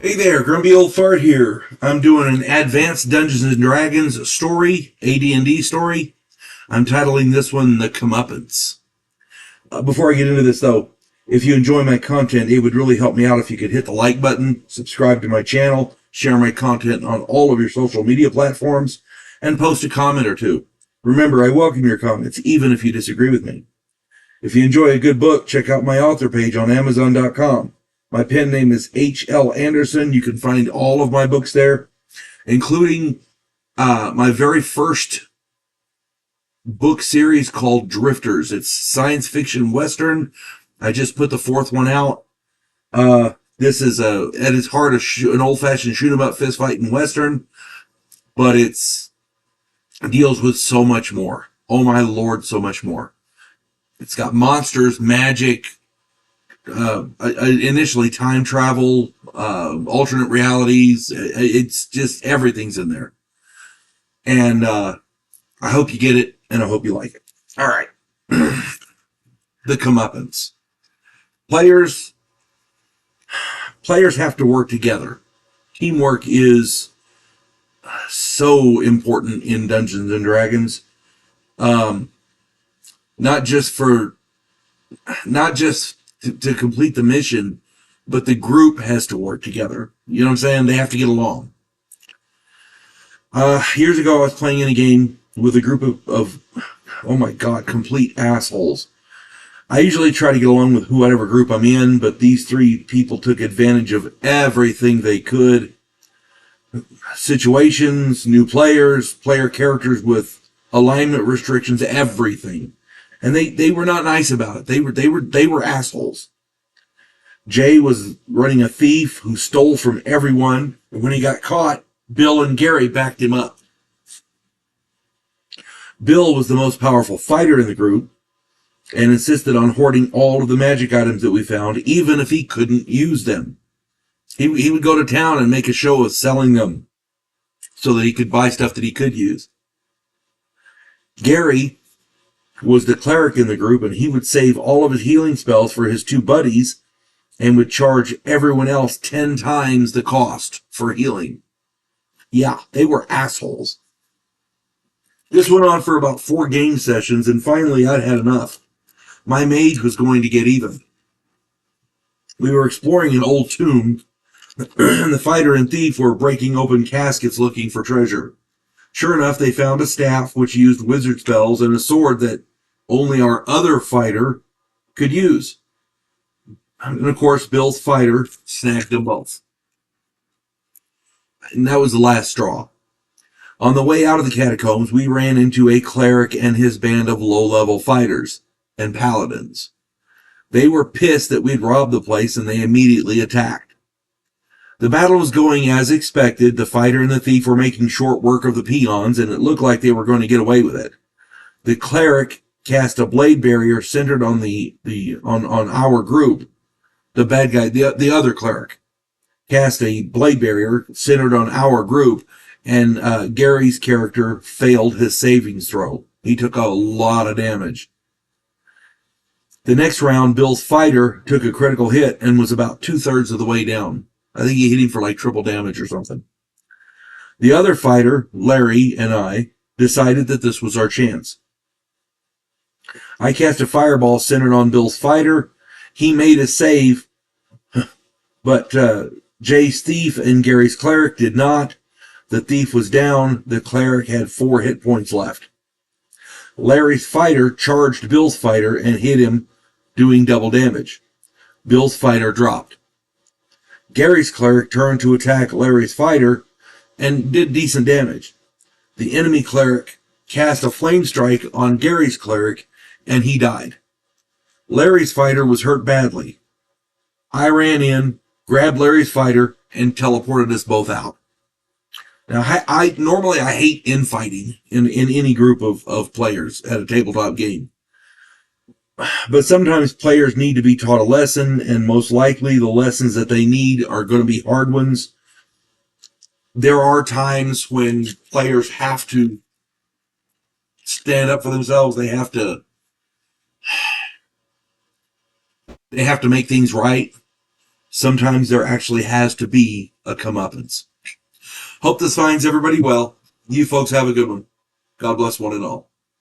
Hey there, Grumpy Old Fart here. I'm doing an advanced Dungeons and Dragons story, AD&D story. I'm titling this one The Comeuppance. Before I get into this though, if you enjoy my content, it would really help me out if you could hit the like button, subscribe to my channel, share my content on all of your social media platforms, and post a comment or two. Remember, I welcome your comments, even if you disagree with me. If you enjoy a good book, check out my author page on Amazon.com. My pen name is H.L. Anderson. You can find all of my books there, including my very first book series called Drifters. It's science fiction Western. I just put the fourth one out. This is at its heart an old-fashioned shoot-'em-up fist-fighting Western, but it deals with so much more. Oh my Lord, so much more. It's got monsters, magic, initially time travel, alternate realities. It's just everything's in there. And I hope you get it, and I hope you like it. All right. The Comeuppance. Players have to work together. Teamwork is so important in Dungeons and Dragons. Not just to complete the mission, but the group has to work together. You know what I'm saying? They have to get along. Years ago, I was playing in a game with a group of oh my God, complete assholes. I usually try to get along with whatever group I'm in, but these three people took advantage of everything they could. Situations, new players, player characters with alignment restrictions, everything. And they were not nice about it. They were assholes. Jay was running a thief who stole from everyone, and when he got caught, Bill and Gary backed him up. Bill was the most powerful fighter in the group and insisted on hoarding all of the magic items that we found, even if he couldn't use them. He would go to town and make a show of selling them so that he could buy stuff that he could use. Gary was the cleric in the group, and he would save all of his healing spells for his two buddies and would charge everyone else 10 times the cost for healing. Yeah, they were assholes. This went on for about 4 game sessions, and finally I'd had enough. My mage was going to get even. We were exploring an old tomb, and the fighter and thief were breaking open caskets looking for treasure. Sure enough, they found a staff which used wizard spells and a sword that only our other fighter could use. And of course, Bill's fighter snagged them both. And that was the last straw. On the way out of the catacombs, we ran into a cleric and his band of low-level fighters and paladins. They were pissed that we'd robbed the place, and they immediately attacked. The battle was going as expected. The fighter and the thief were making short work of the peons, and it looked like they were going to get away with it. The cleric cast a blade barrier centered on on our group. The bad guy, the other cleric, cast a blade barrier centered on our group, and Gary's character failed his savings throw. He took a lot of damage. The next round, Bill's fighter took a critical hit and was about 2/3 of the way down. I think he hit him for like triple damage or something. The other fighter, Larry, and I decided that this was our chance. I cast a fireball centered on Bill's fighter. He made a save, but Jay's thief and Gary's cleric did not. The thief was down. The cleric had 4 hit points left. Larry's fighter charged Bill's fighter and hit him, doing double damage. Bill's fighter dropped. Gary's cleric turned to attack Larry's fighter and did decent damage. The enemy cleric cast a flame strike on Gary's cleric, and he died. Larry's fighter was hurt badly. I ran in, grabbed Larry's fighter, and teleported us both out. Now, I normally hate infighting in any group of players at a tabletop game. But sometimes players need to be taught a lesson, and most likely the lessons that they need are going to be hard ones. There are times when players have to stand up for themselves. They have to make things right. sometimes there actually has to be a comeuppance. Hope this finds everybody well. You folks have a good one. God bless one and all.